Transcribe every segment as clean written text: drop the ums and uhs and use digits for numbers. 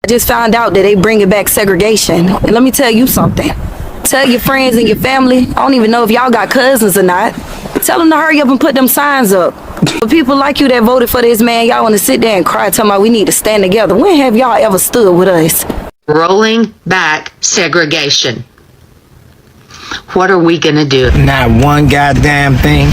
I just found out that they bringing back segregation. And let me tell you something. Tell your friends and your family. I don't even know if y'all got cousins or not. Tell them to hurry up and put them signs up. For people like you that voted for this man, y'all want to sit there and cry talking about we need to stand together. When have y'all ever stood with us? Rolling back segregation. What are we gonna do? Not one goddamn thing.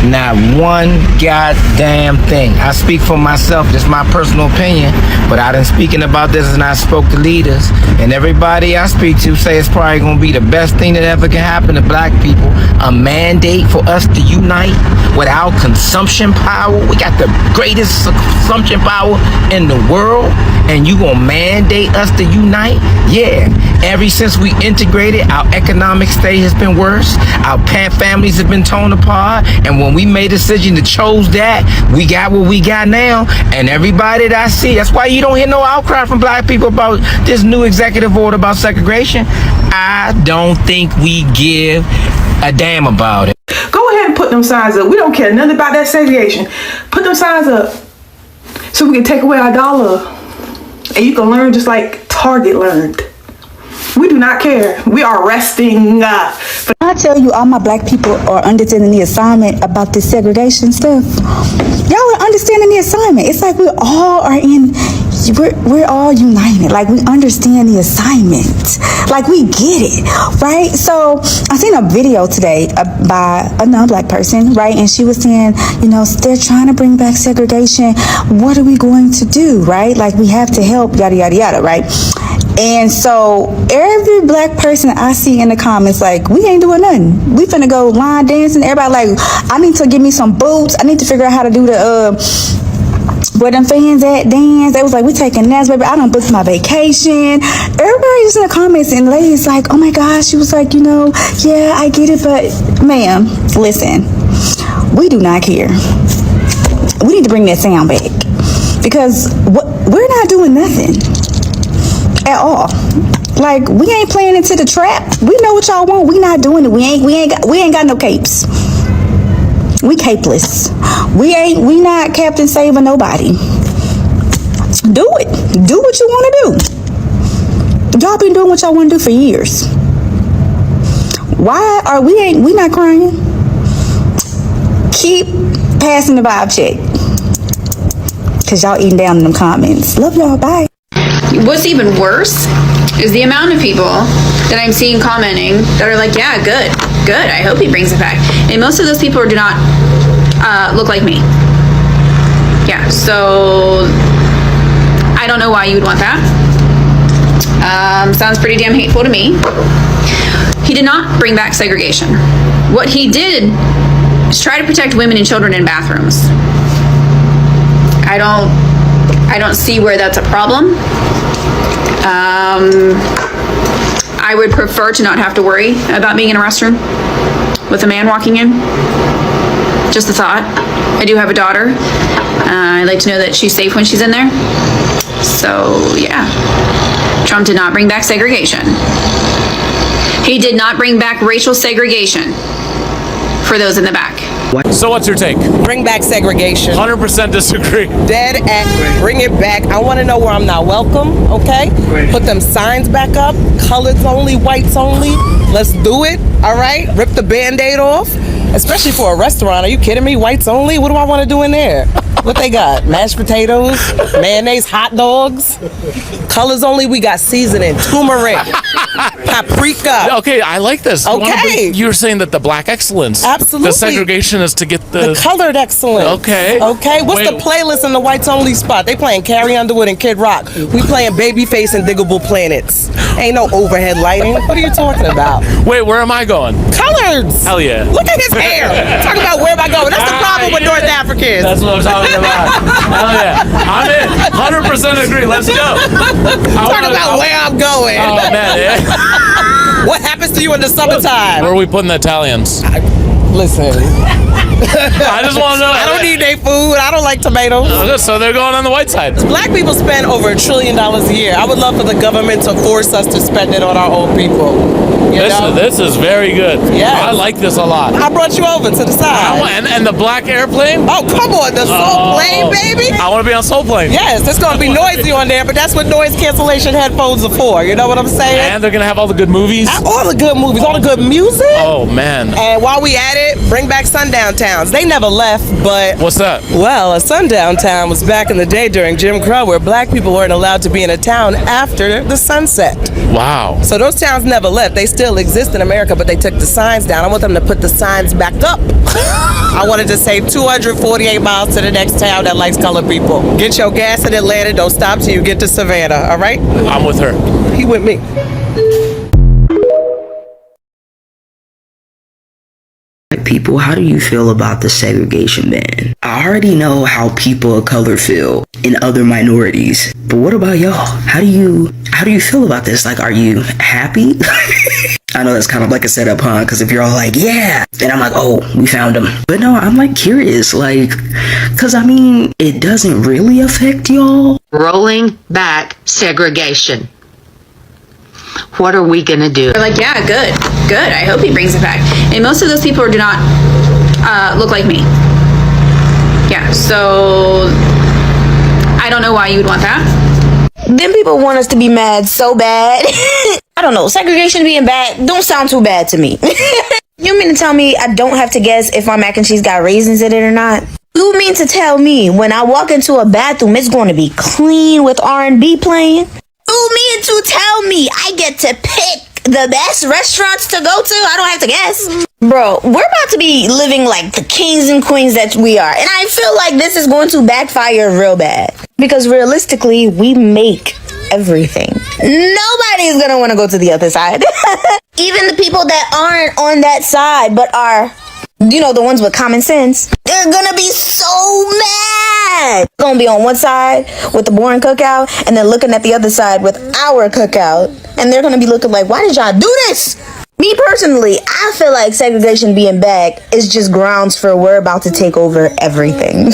Not one goddamn thing. I speak for myself, just my personal opinion, but I done speaking about this and I spoke to leaders, and everybody I speak to say it's probably gonna be the best thing that ever can happen to black people. A mandate for us to unite with our consumption power. We got the greatest consumption power in the world, and you gonna mandate us to unite? Yeah. Ever since we integrated, our economic state has been worse. Our families have been torn apart, and when we made a decision to chose that, we got what we got now. And everybody that I see, that's why you don't hear no outcry from black people about this new executive order about segregation. I don't think we give a damn about it. Go ahead and put them signs up. We don't care nothing about that segregation. Put them signs up so we can take away our dollar. And you can learn just like Target learned. We do not care. We are resting. I tell you, all my black people are understanding the assignment about this segregation stuff. Y'all are understanding the assignment. It's like we all are we're all united. Like we understand the assignment. Like we get it, right? So I seen a video today by a non-black person, right? And she was saying, you know, they're trying to bring back segregation. What are we going to do, right? Like we have to help, yada, yada, yada, right? And so every black person I see in the comments, like, we ain't doing nothing. We finna go line dancing. Everybody like, I need to give me some boots. I need to figure out how to do the, where them fans at dance. They was like, we taking naps, baby. I done booked my vacation. Everybody's in the comments, and the lady's like, oh my gosh. She was like, you know, yeah, I get it, but ma'am, listen, we do not care. We need to bring that sound back because we're not doing nothing at all. Like we ain't playing into the trap. We know what y'all want. We not doing it. We ain't got no capes. We capeless. We not Captain Saving nobody. Do it. Do what you want to do. Y'all been doing what y'all want to do for years. Why are we not crying? Keep passing the vibe check. Cause y'all eating down in them comments. Love y'all. Bye. What's even worse is the amount of people that I'm seeing commenting that are like, yeah, good, I hope he brings it back. And most of those people do not look like me. Yeah, so I don't know why you would want that. Sounds pretty damn hateful to me. He did not bring back segregation. What he did is try to protect women and children in bathrooms. I don't see where that's a problem. I would prefer to not have to worry about being in a restroom with a man walking in. Just a thought. I do have a daughter. I'd like to know that she's safe when she's in there. So, yeah. Trump did not bring back segregation. He did not bring back racial segregation for those in the back. So what's your take? Bring back segregation. 100% disagree. Dead accurate. Bring it back. I want to know where I'm not welcome, okay? Put them signs back up. Colors only, whites only. Let's do it, all right? Rip the Band-Aid off. Especially for a restaurant. Are you kidding me? Whites only? What do I want to do in there? What they got? Mashed potatoes, mayonnaise, hot dogs. Colors only. We got seasoning, turmeric, paprika. Okay, I like this. Okay. You're saying that the black excellence. Absolutely. The segregation is to get the colored excellence. Okay. Okay. What's the playlist in the whites only spot? They playing Carrie Underwood and Kid Rock. We playing Babyface and Diggable Planets. Ain't no overhead lighting. What are you talking about? Wait, where am I going? Colors. Hell yeah. Look at his hair. Talk about where am I going? That's the problem with North Africans. That's what I'm talking about. Hell yeah. I'm in. 100% agree. Let's go. Talk about where I'm going. Oh, man. Yeah. What happens to you in the summertime? Where are we putting the Italians? Listen. I just want to know. I don't need their food. I don't like tomatoes. So they're going on the white side. Black people spend over $1 trillion a year. I would love for the government to force us to spend it on our own people. You know? This is very good. Yes. I like this a lot. I brought you over to the side. And the black airplane? Oh, come on. The Soul Plane, baby. I want to be on Soul Plane. Yes, it's going to be noisy on there, but that's what noise cancellation headphones are for. You know what I'm saying? And they're going to have all the good movies? All the good movies, all the good music. Oh, man. And while we at it, bring back sundown towns. They never left, but... What's that? Well, a sundown town was back in the day during Jim Crow where black people weren't allowed to be in a town after the sunset. Wow. So those towns never left. They still exist in America, but they took the signs down. I want them to put the signs back up. I wanted to say 248 miles to the next town that likes colored people. Get your gas in Atlanta. Don't stop till you get to Savannah, all right? I'm with her. He with me. People, how do you feel about the segregation ban? I already know how people of color feel in other minorities, but what about y'all? How do you feel about this? Like, are you happy? I know that's kind of like a setup, huh? Because if you're all like, yeah, then I'm like, oh, we found him. But no, I'm like curious, like, because I mean, it doesn't really affect y'all. Rolling back segregation. What are we gonna do? They're like, yeah, good. I hope he brings it back. And most of those people do not look like me. Yeah, so I don't know why you would want that. Then people want us to be mad so bad. I don't know, segregation being bad don't sound too bad to me. You mean to tell me I don't have to guess if my mac and cheese got raisins in it or not? You mean to tell me when I walk into a bathroom it's going to be clean with R&B playing? You mean to tell me I get to pick the best restaurants to go to? I don't have to guess. Bro, we're about to be living like the kings and queens that we are. And I feel like this is going to backfire real bad. Because realistically, we make everything. Nobody's gonna want to go to the other side. Even the people that aren't on that side, but are, you know, the ones with common sense, they're gonna be so mad. Gonna be on one side with the boring cookout and then looking at the other side with our cookout, and they're gonna be looking like, why did y'all do this? Me personally, I feel like segregation being back is just grounds for we're about to take over everything.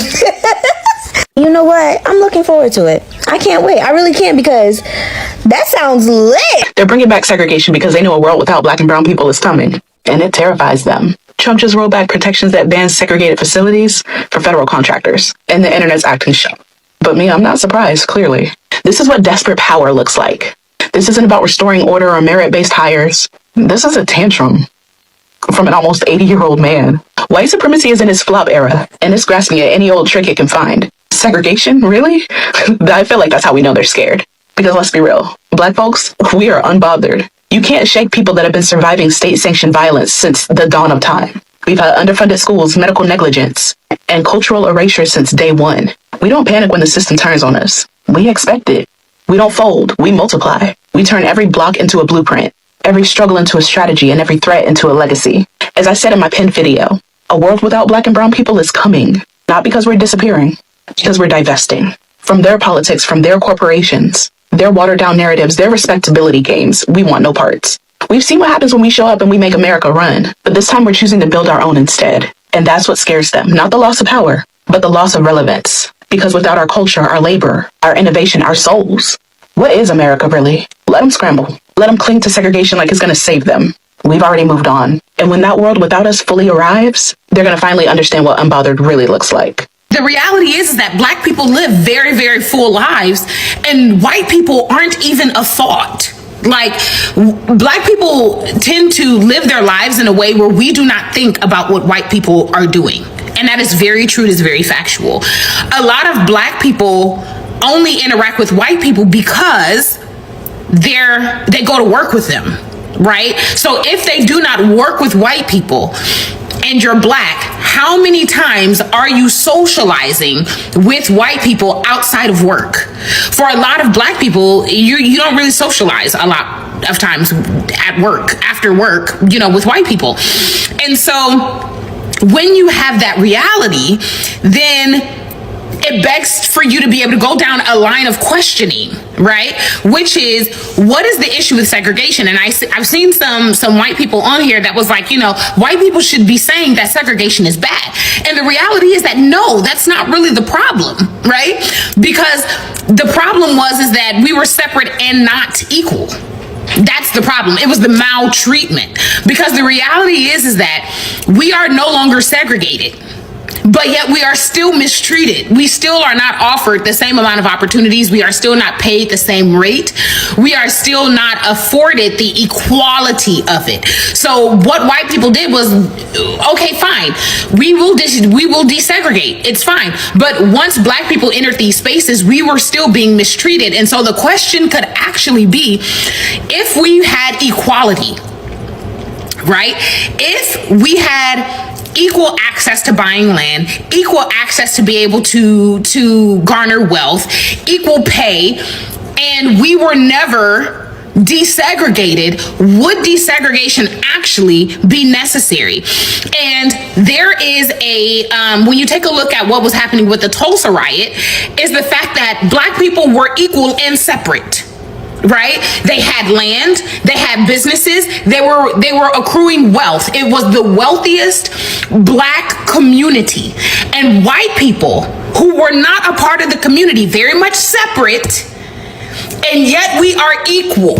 You know what? I'm looking forward to it. I can't wait. I really can't, because that sounds lit. They're bringing back segregation because they know a world without black and brown people is coming, and it terrifies them. Trump just rolled back protections that ban segregated facilities for federal contractors, and the internet's acting shook. But me, I'm not surprised, clearly. This is what desperate power looks like. This isn't about restoring order or merit-based hires. This is a tantrum from an almost 80-year-old man. White supremacy is in its flop era, and it's grasping at any old trick it can find. Segregation? Really? I feel like that's how we know they're scared. Because let's be real, black folks, we are unbothered. You can't shake people that have been surviving state-sanctioned violence since the dawn of time. We've had underfunded schools, medical negligence, and cultural erasure since day one. We don't panic when the system turns on us. We expect it. We don't fold, we multiply. We turn every block into a blueprint, every struggle into a strategy, and every threat into a legacy. As I said in my pinned video, a world without black and brown people is coming. Not because we're disappearing, because we're divesting. From their politics, from their corporations, their watered down narratives, their respectability games, we want no parts. We've seen what happens when we show up and we make America run, but this time we're choosing to build our own instead. And that's what scares them, not the loss of power, but the loss of relevance. Because without our culture, our labor, our innovation, our souls, what is America really? Let them scramble. Let them cling to segregation like it's gonna save them. We've already moved on. And when that world without us fully arrives, they're gonna finally understand what unbothered really looks like. The reality is that black people live very, very full lives, and white people aren't even a thought. Like, black people tend to live their lives in a way where we do not think about what white people are doing. And that is very true, it is very factual. A lot of black people only interact with white people because they go to work with them, right? So if they do not work with white people and you're black, how many times are you socializing with white people outside of work? For a lot of black people, you don't really socialize a lot of times at work, after work, you know, with white people. And so when you have that reality, then it begs for you to be able to go down a line of questioning, right? Which is, what is the issue with segregation? And I've seen some white people on here that was like, white people should be saying that segregation is bad. And the reality is that no, that's not really the problem, right? Because the problem is that we were separate and not equal. That's the problem. It was the maltreatment. Because the reality is that we are no longer segregated, but yet we are still mistreated. We still are not offered the same amount of opportunities. We are still not paid the same rate. We are still not afforded the equality of it. So what white people did was, okay, fine. We will desegregate. It's fine. But once black people entered these spaces, we were still being mistreated. And so the question could actually be, if we had equality, right? If we had equal access to buying land, equal access to be able to garner wealth, equal pay, and we were never desegregated, would desegregation actually be necessary? And there is when you take a look at what was happening with the Tulsa riot, is the fact that black people were equal and separate. Right? They had land, they had businesses, they were accruing wealth. It was the wealthiest black community. And white people who were not a part of the community, very much separate, and yet we are equal,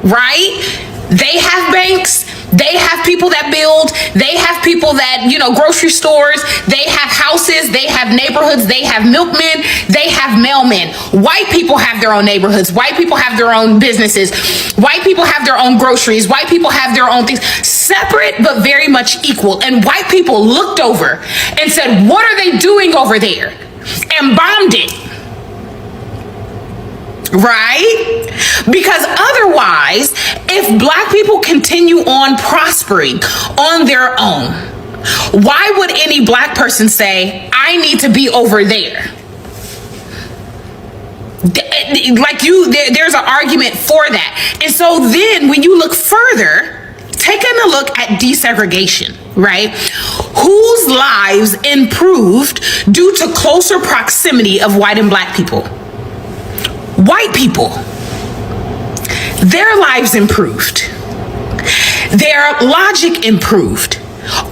right? They have banks, they have people that build, they have people that, grocery stores, they have houses, they have neighborhoods, they have milkmen, they have mailmen. White people have their own neighborhoods, white people have their own businesses, white people have their own groceries, white people have their own things, separate but very much equal. And white people looked over and said, what are they doing over there? And bombed it. Right? Because otherwise, if black people continue on prospering on their own, why would any black person say, I need to be over there? There's an argument for that. And so then when you look further, taking a look at desegregation, right? Whose lives improved due to closer proximity of white and black people? White people. Their lives improved. Their logic improved.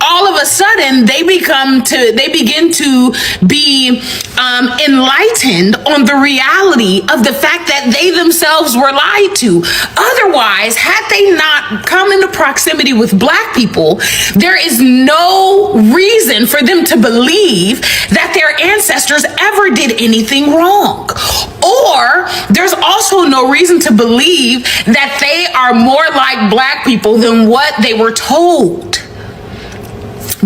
All of a sudden, they begin to be enlightened on the reality of the fact that they themselves were lied to. Otherwise, had they not come into proximity with black people, there is no reason for them to believe that their ancestors ever did anything wrong. Or there's also no reason to believe that they are more like black people than what they were told.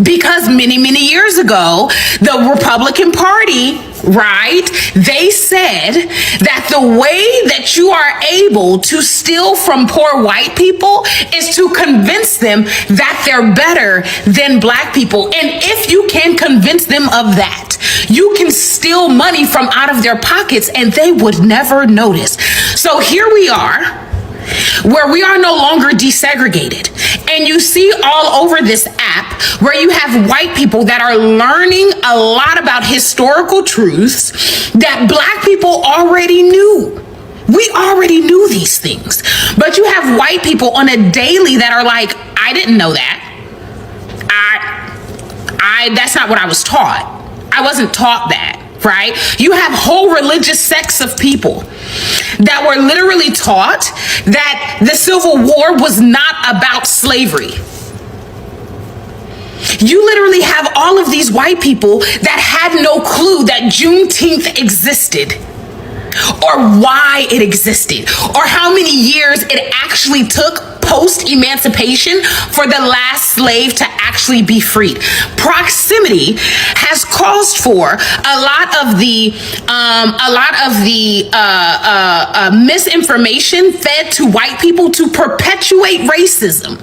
Because many, many years ago, the Republican Party, right, they said that the way that you are able to steal from poor white people is to convince them that they're better than black people. And if you can convince them of that, you can steal money from out of their pockets and they would never notice. So here we are, where we are no longer desegregated. And you see all over this app where you have white people that are learning a lot about historical truths that black people already knew. We already knew these things. But you have white people on a daily that are like, I didn't know that. That's not what I was taught. I wasn't taught that. Right? You have whole religious sects of people that were literally taught that the Civil War was not about slavery. You literally have all of these white people that had no clue that Juneteenth existed, or why it existed, or how many years it actually took post-emancipation for the last slave to actually be freed. Proximity has caused for a lot of the misinformation fed to white people to perpetuate racism,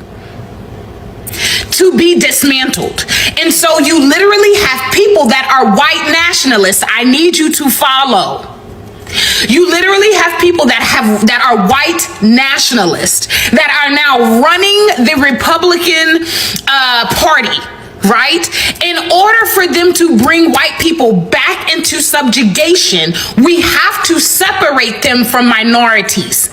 to be dismantled. And so you literally have people that are white nationalists. I need you to follow. You literally have people that are white nationalists that are now running the Republican Party, right? In order for them to bring white people back into subjugation, we have to separate them from minorities.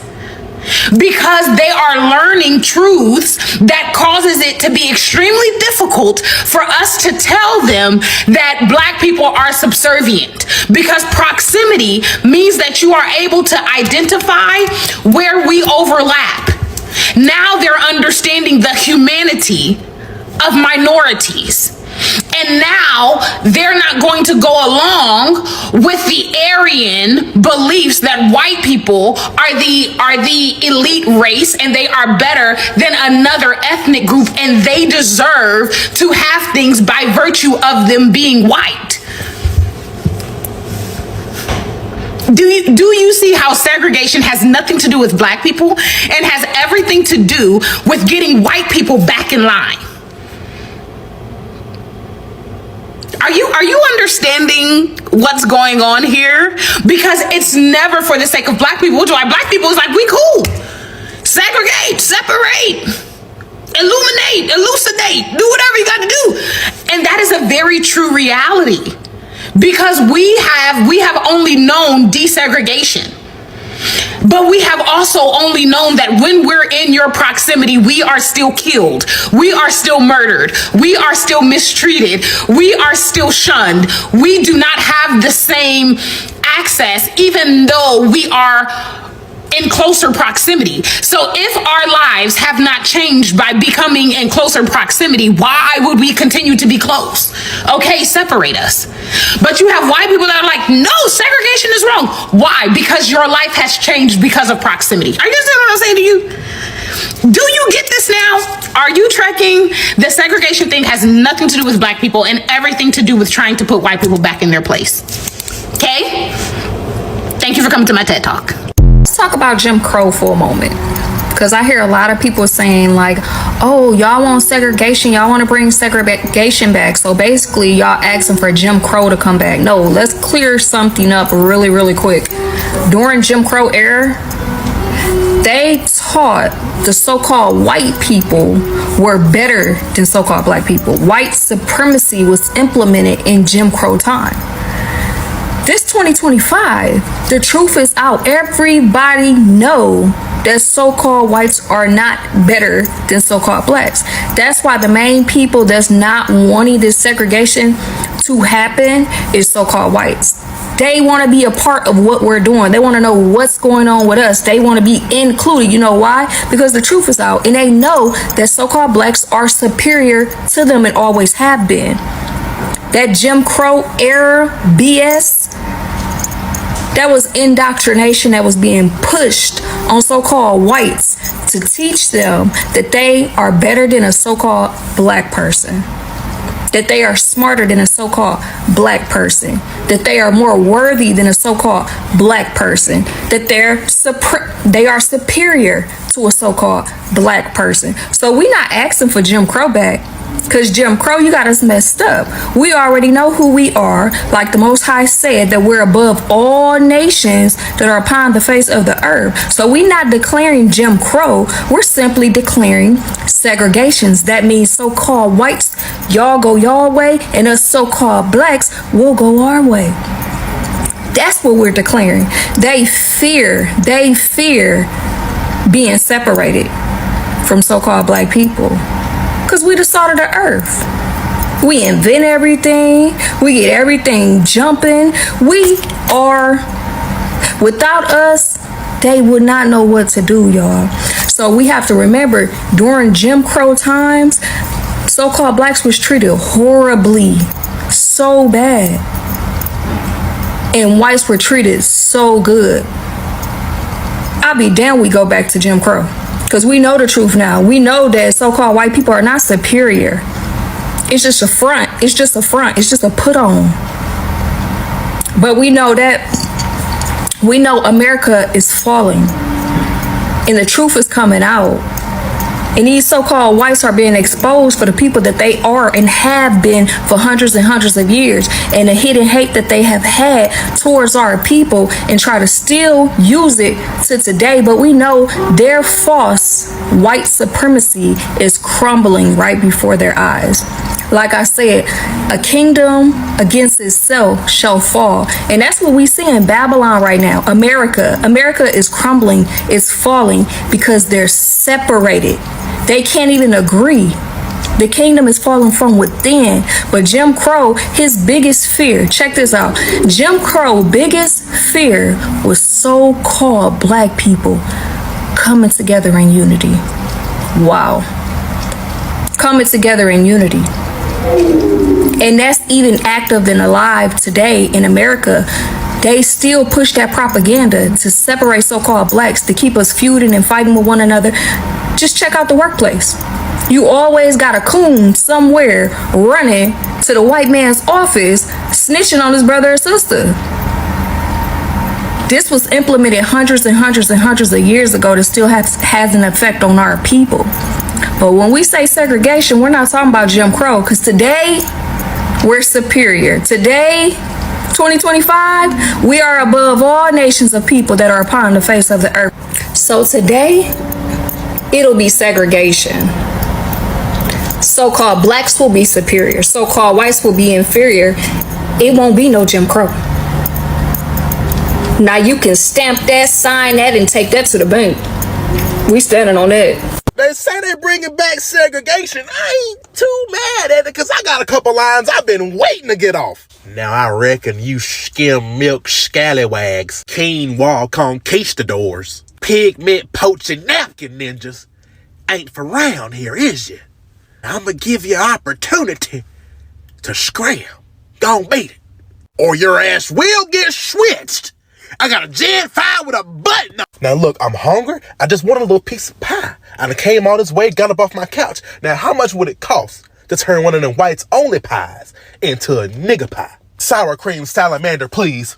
Because they are learning truths that causes it to be extremely difficult for us to tell them that black people are subservient. Because proximity means that you are able to identify where we overlap. Now they're understanding the humanity of minorities. And now they're not going to go along with the Aryan beliefs that white people are the elite race and they are better than another ethnic group and they deserve to have things by virtue of them being white. Do you see how segregation has nothing to do with black people and has everything to do with getting white people back in line? Are you understanding what's going on here? Because it's never for the sake of black people, which is why black people is like, we cool. Segregate, separate, illuminate, elucidate, do whatever you got to do. And that is a very true reality. Because we have only known desegregation. But we have also only known that when we're in your proximity, we are still killed. We are still murdered. We are still mistreated. We are still shunned. We do not have the same access, even though we are in closer proximity. So if our lives have not changed by becoming in closer proximity, why would we continue to be close? Okay, separate us. But you have white people that are like, no, segregation is wrong. Why? Because your life has changed because of proximity. Are you understand what I'm saying to you? Do you get this now? Are you tracking? The segregation thing has nothing to do with black people and everything to do with trying to put white people back in their place. Okay? Thank you for coming to my TED Talk. Let's talk about Jim Crow for a moment, because I hear a lot of people saying like, oh, y'all want segregation, y'all want to bring segregation back, so basically y'all asking for Jim Crow to come back. No, let's clear something up really quick. During Jim Crow era, they taught the so-called white people were better than so-called black people. White supremacy was implemented in Jim Crow time. This 2025, the truth is out. Everybody know that so-called whites are not better than so-called blacks. That's why the main people that's not wanting this segregation to happen is so-called whites. They want to be a part of what we're doing. They want to know what's going on with us. They want to be included. You know why? Because the truth is out, and they know that so-called blacks are superior to them and always have been. That Jim Crow era BS, that was indoctrination that was being pushed on so-called whites to teach them that they are better than a so-called black person, that they are smarter than a so-called black person, that they are more worthy than a so-called black person, that they are superior to a so-called black person. So we're not asking for Jim Crow back. Because Jim Crow, you got us messed up. We already know who we are. Like the Most High said, that we're above all nations that are upon the face of the earth. So we're not declaring Jim Crow. We're simply declaring segregations. That means so-called whites, y'all go y'all way, and us so-called blacks will go our way. That's what we're declaring. They fear being separated from so-called black people. Because we the salt of the earth. We invent everything. We get everything jumping. We are, without us, they would not know what to do, y'all. So we have to remember, during Jim Crow times, so-called blacks was treated horribly, so bad. And whites were treated so good. I'll be damned we go back to Jim Crow. Because we know the truth now. We know that so-called white people are not superior. It's just a front. It's just a front. It's just a put on. But we know that, we know America is falling. And the truth is coming out. And these so-called whites are being exposed for the people that they are and have been for hundreds and hundreds of years, and the hidden hate that they have had towards our people, and try to still use it to today. But we know their false white supremacy is crumbling right before their eyes. Like I said, a kingdom against itself shall fall. And that's what we see in Babylon right now. America is crumbling, it's falling because they're separated. They can't even agree. The kingdom is falling from within. But Jim Crow, his biggest fear, check this out. Jim Crow biggest fear was so-called black people coming together in unity. Wow. Coming together in unity. And that's even active and alive today in America. They still push that propaganda to separate so-called blacks, to keep us feuding and fighting with one another. Just check out the workplace. You always got a coon somewhere running to the white man's office, snitching on his brother or sister. This was implemented hundreds and hundreds and hundreds of years ago that still has an effect on our people. But when we say segregation, we're not talking about Jim Crow, because today we're superior. Today, 2025, we are above all nations of people that are upon the face of the earth. So today, it'll be segregation. So-called blacks will be superior. So-called whites will be inferior. It won't be no Jim Crow. Now you can stamp that, sign that, and take that to the bank. We standing on that. They say they bringing back segregation. I ain't too mad at it because I got a couple lines I've been waiting to get off. Now I reckon you skim milk scallywags, quinoa conquistadors, pigment poaching napkin ninjas ain't for round here, is you? I'm gonna give you an opportunity to scram. Gon' beat it. Or your ass will get switched. I got a Jet 5 with a button on. Now look, I'm hungry. I just want a little piece of pie. I done came all this way, got up off my couch. Now how much would it cost to turn one of them whites only pies into a nigga pie? Sour cream salamander, please.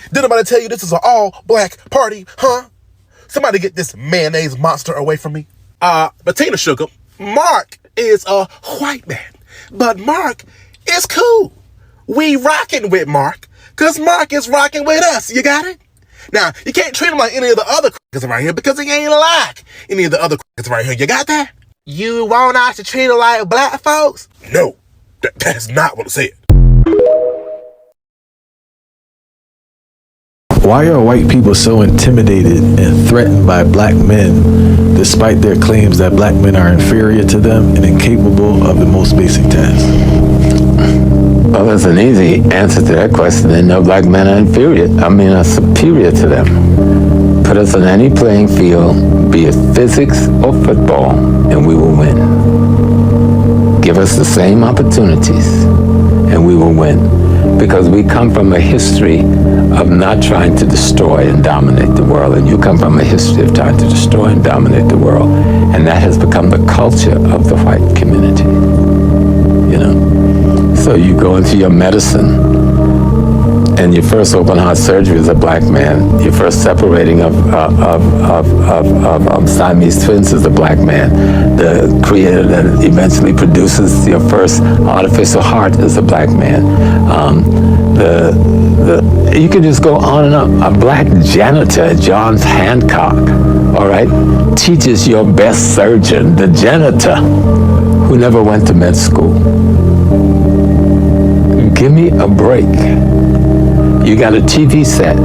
Did anybody tell you this is an all black party, huh? Somebody get this mayonnaise monster away from me. Bettina Sugar, Mark is a white man, but Mark is cool. We rocking with Mark, cause Mark is rocking with us, you got it? Now, you can't treat him like any of the other crackers around here because he ain't like any of the other crackers around here, you got that? You want us to treat him like black folks? No, that's not what I said. Why are white people so intimidated and threatened by black men despite their claims that black men are inferior to them and incapable of the most basic tasks? Well, there's an easy answer to that question. They know black men are are superior to them. Put us on any playing field, be it physics or football, and we will win. Give us the same opportunities, and we will win. Because we come from a history of not trying to destroy and dominate the world, and you come from a history of trying to destroy and dominate the world, and that has become the culture of the white community, you know? So you go into your medicine, and your first open heart surgery as a black man, your first separating of Siamese twins as a black man, the creator that eventually produces your first artificial heart as a black man. You can just go on and on. A black janitor at Johns Hancock, all right, teaches your best surgeon, the janitor, who never went to med school. Give me a break. You got a TV set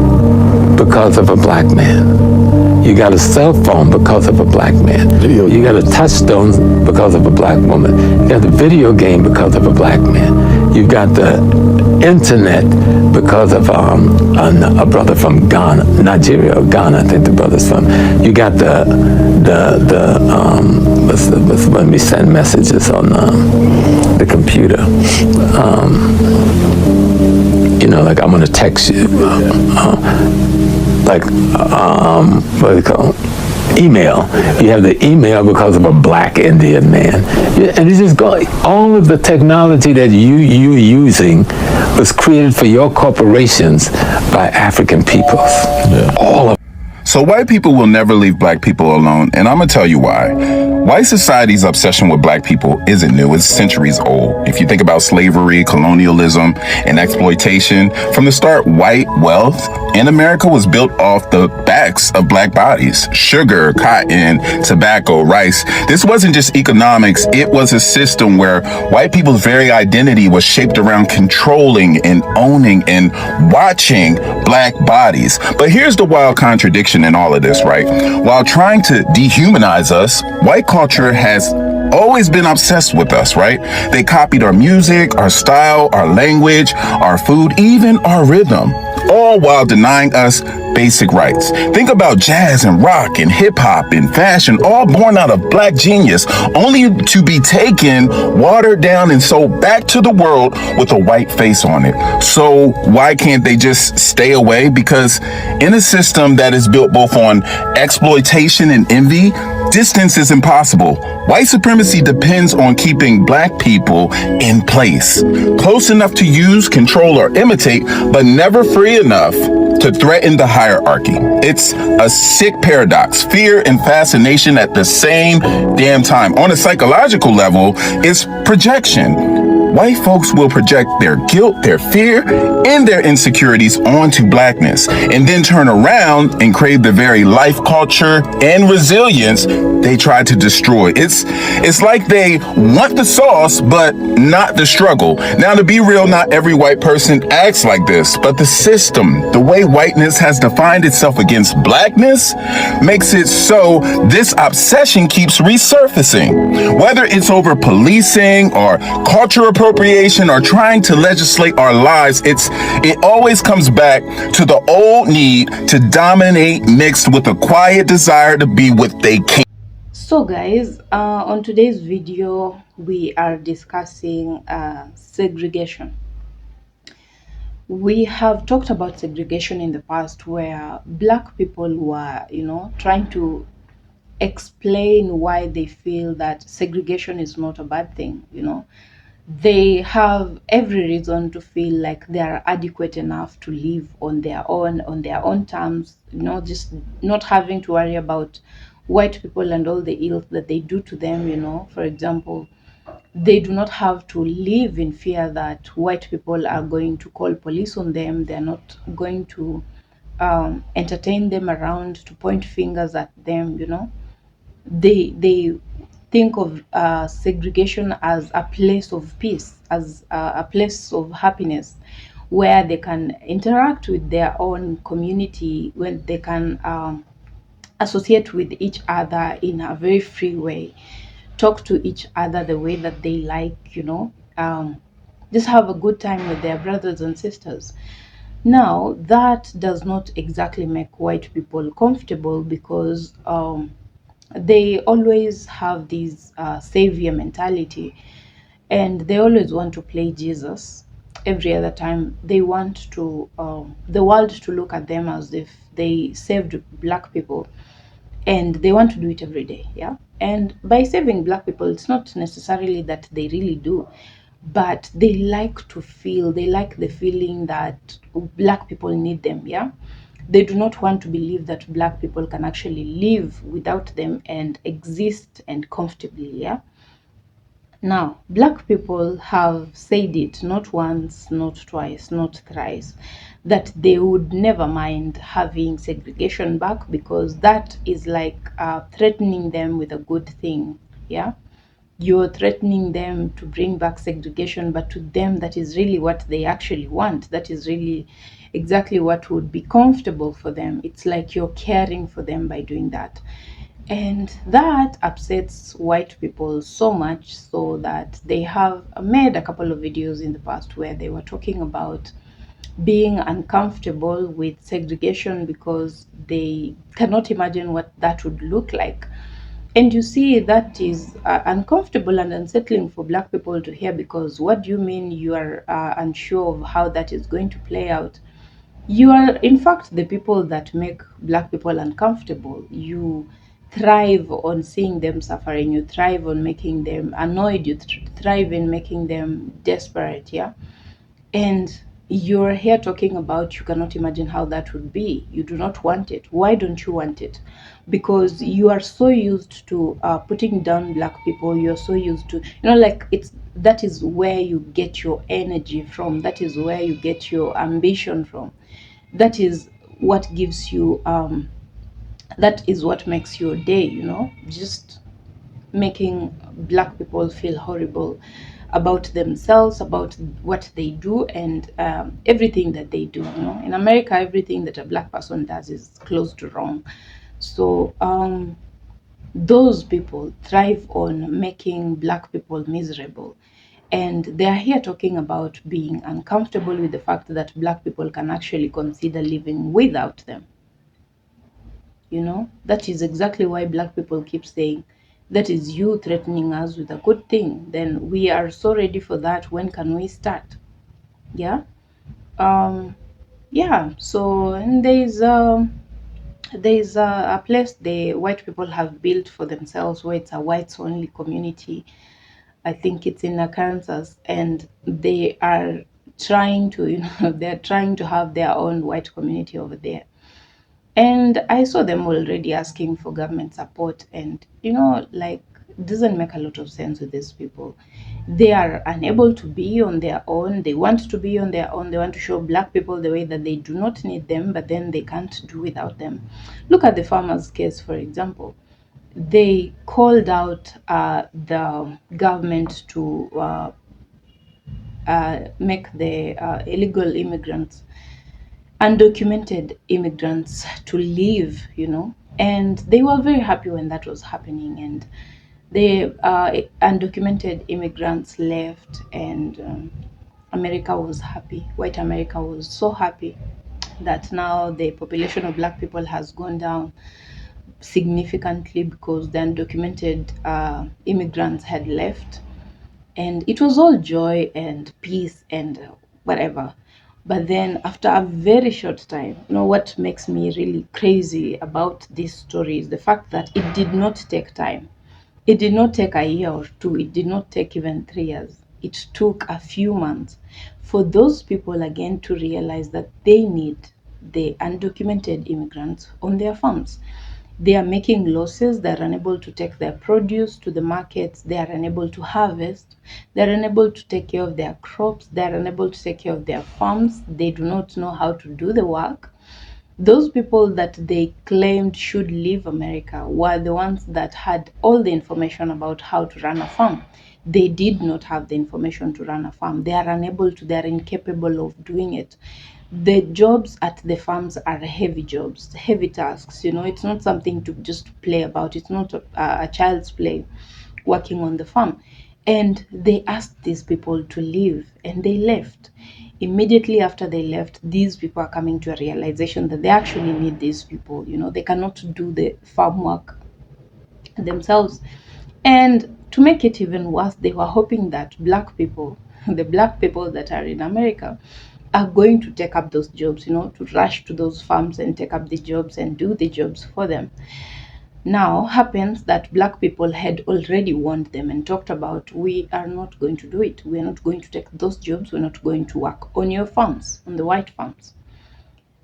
because of a black man. You got a cell phone because of a black man. You got a touchstone because of a black woman. You got the video game because of a black man. You got the internet because of a brother from Ghana, Nigeria or Ghana, I think the brother's from. You got when we send messages on the computer. You know, like I'm gonna text you, what do you call it? Email. You have the email because of a black Indian man. And you just go, all of the technology that you're using was created for your corporations by African peoples. Yeah. All of So white people will never leave black people alone, and I'm gonna tell you why. White society's obsession with black people isn't new, it's centuries old. If you think about slavery, colonialism, and exploitation, from the start, white wealth in America was built off the backs of black bodies. Sugar, cotton, tobacco, rice. This wasn't just economics, it was a system where white people's very identity was shaped around controlling and owning and watching black bodies. But here's the wild contradiction in all of this, right? While trying to dehumanize us, white culture has always been obsessed with us, right? They copied our music, our style, our language, our food, even our rhythm, all while denying us basic rights. Think about jazz and rock and hip hop and fashion, all born out of black genius, only to be taken, watered down, and sold back to the world with a white face on it. So why can't they just stay away? Because in a system that is built both on exploitation and envy, distance is impossible. White supremacy depends on keeping black people in place, close enough to use, control, or imitate, but never free enough to threaten the hierarchy. It's a sick paradox, fear and fascination at the same damn time. On a psychological level, it's projection. White folks will project their guilt, their fear, and their insecurities onto blackness, and then turn around and crave the very life, culture, and resilience they try to destroy. It's like they want the sauce, but not the struggle. Now, to be real, not every white person acts like this, but the system, the way whiteness has defined itself against blackness, makes it so this obsession keeps resurfacing. Whether it's over policing or culture appropriation or trying to legislate our lives, it always comes back to the old need to dominate mixed with a quiet desire to be what they can. So guys, on today's video we are discussing segregation. We have talked about segregation in the past, where black people were, trying to explain why they feel that segregation is not a bad thing. They have every reason to feel like they are adequate enough to live on their own terms, just not having to worry about white people and all the ill that they do to them. For example, they do not have to live in fear that white people are going to call police on them. They're not going to entertain them around, to point fingers at them. They think of segregation as a place of peace, as a place of happiness, where they can interact with their own community, when they can associate with each other in a very free way, talk to each other the way that they like, just have a good time with their brothers and sisters. Now, that does not exactly make white people comfortable, because they always have this savior mentality, and they always want to play Jesus. Every other time they want to the world to look at them as if they saved black people, and they want to do it every day. Yeah, and by saving black people, it's not necessarily that they really do, but they like the feeling that black people need them. Yeah, they do not want to believe that black people can actually live without them and exist and comfortably. Yeah. Now, black people have said it not once, not twice, not thrice, that they would never mind having segregation back, because that is like threatening them with a good thing. Yeah, you're threatening them to bring back segregation, but to them, that is really what they actually want. That is really exactly what would be comfortable for them. It's like you're caring for them by doing that. And that upsets white people so much, so that they have made a couple of videos in the past where they were talking about being uncomfortable with segregation because they cannot imagine what that would look like. And you see, that is uncomfortable and unsettling for black people to hear, because what do you mean you are unsure of how that is going to play out? You are, in fact, the people that make black people uncomfortable. You thrive on seeing them suffering. You thrive on making them annoyed. You thrive in making them desperate. Yeah. And you're here talking about you cannot imagine how that would be. You do not want it. Why don't you want it? Because you are so used to putting down black people. You're so used to, like, that is where you get your energy from. That is where you get your ambition from. That is what gives you that is what makes your day, just making black people feel horrible about themselves, about what they do, and everything that they do. In America, everything that a black person does is close to wrong. So those people thrive on making black people miserable. And they are here talking about being uncomfortable with the fact that black people can actually consider living without them. That is exactly why black people keep saying, that is you threatening us with a good thing. Then we are so ready for that. When can we start? Yeah. Yeah. So, and there's a place the white people have built for themselves where it's a whites only community. I think it's in Arkansas, and they are trying to, they're trying to have their own white community over there. And I saw them already asking for government support, and like, it doesn't make a lot of sense with these people. They are unable to be on their own. They want to be on their own. They want to show black people the way that they do not need them, but then they can't do without them. Look at the farmers' case, for example. They called out the government to make the illegal immigrants, undocumented immigrants, to leave, and they were very happy when that was happening. And the undocumented immigrants left, and America was happy. White America was so happy that now the population of black people has gone down significantly because the undocumented immigrants had left, and it was all joy and peace and whatever. But then after a very short time, what makes me really crazy about this story is the fact that it did not take time. It did not take a year or two. It did not take even 3 years. It took a few months for those people again to realize that they need the undocumented immigrants on their farms. They are making losses. They are unable to take their produce to the markets. They are unable to harvest. They are unable to take care of their crops. They are unable to take care of their farms. They do not know how to do the work. Those people that they claimed should leave America were the ones that had all the information about how to run a farm. They did not have the information to run a farm. They are unable to, they are incapable of doing it. The jobs at the farms are heavy jobs, heavy tasks. It's not something to just play about. It's not a child's play working on the farm. And they asked these people to leave, and they left. Immediately after they left, these people are coming to a realization that they actually need these people. They cannot do the farm work themselves. And to make it even worse, they were hoping that black people, the black people that are in America, are going to take up those jobs, to rush to those farms and take up the jobs and do the jobs for them. Now happens that black people had already warned them and talked about, we are not going to do it. We're not going to take those jobs. We're not going to work on your farms, on the white farms.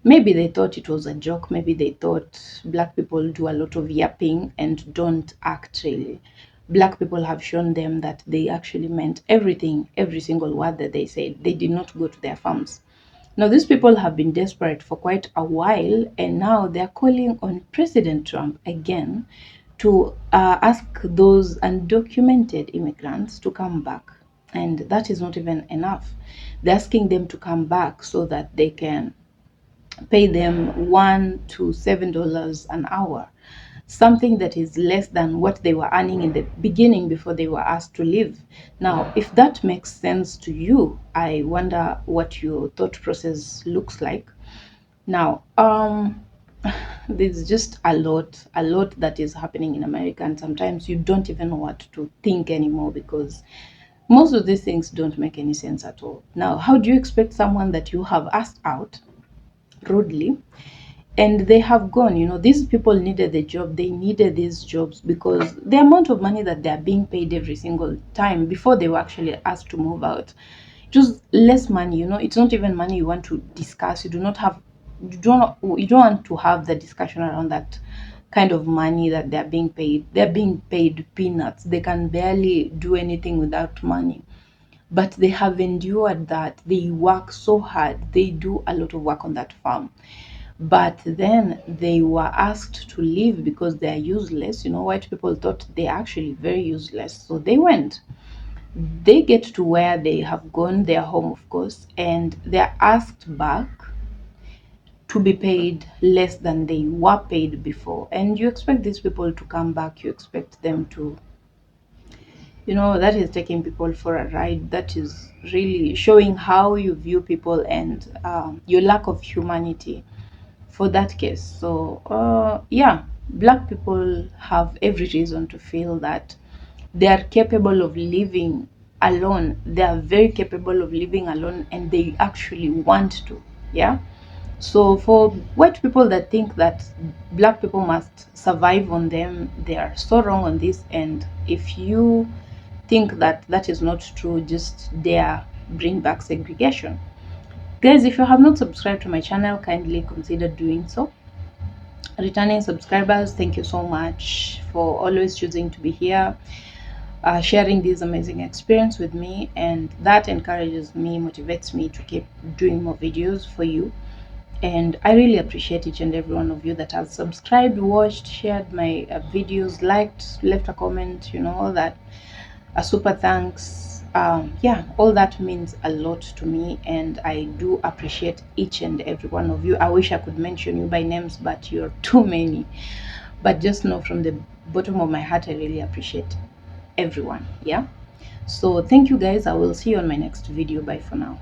Maybe they thought it was a joke. Maybe they thought black people do a lot of yapping and don't actually. Black people have shown them that they actually meant everything, every single word that they said. They did not go to their farms. Now, these people have been desperate for quite a while, and now they're calling on President Trump again to ask those undocumented immigrants to come back. And that is not even enough. They're asking them to come back so that they can pay them $1 to $7 an hour, something that is less than what they were earning in the beginning before they were asked to leave. Now, if that makes sense to you, I wonder what your thought process looks like. Now, there's just a lot that is happening in America, and sometimes you don't even know what to think anymore because most of these things don't make any sense at all. Now, how do you expect someone that you have asked out rudely and they have gone? These people needed the job. They needed these jobs because the amount of money that they're being paid every single time before they were actually asked to move out, just less money. It's not even money you want to discuss. You don't want to have the discussion around that kind of money that they're being paid. They're being paid peanuts. They can barely do anything without money, but they have endured that. They work so hard. They do a lot of work on that farm, but then they were asked to leave because they are useless. White people thought they're actually very useless, so they went. They get to where they have gone, their home, of course, and they're asked back to be paid less than they were paid before. And you expect these people to come back. You expect them to, that is taking people for a ride. That is really showing how you view people and your lack of humanity for that case. So yeah, black people have every reason to feel that they are capable of living alone. They are very capable of living alone, and they actually want to. Yeah. So for white people that think that black people must survive on them, they are so wrong on this. And if you think that that is not true, just dare bring back segregation. Guys, if you have not subscribed to my channel, kindly consider doing so. Returning subscribers, thank you so much for always choosing to be here, sharing this amazing experience with me, and that encourages me, motivates me to keep doing more videos for you. And I really appreciate each and every one of you that has subscribed, watched, shared my videos, liked, left a comment, all that. A super thanks. Yeah, all that means a lot to me, and I do appreciate each and every one of you. I wish I could mention you by names, but you're too many. But just know from the bottom of my heart, I really appreciate everyone. Yeah. So thank you guys. I will see you on my next video. Bye for now.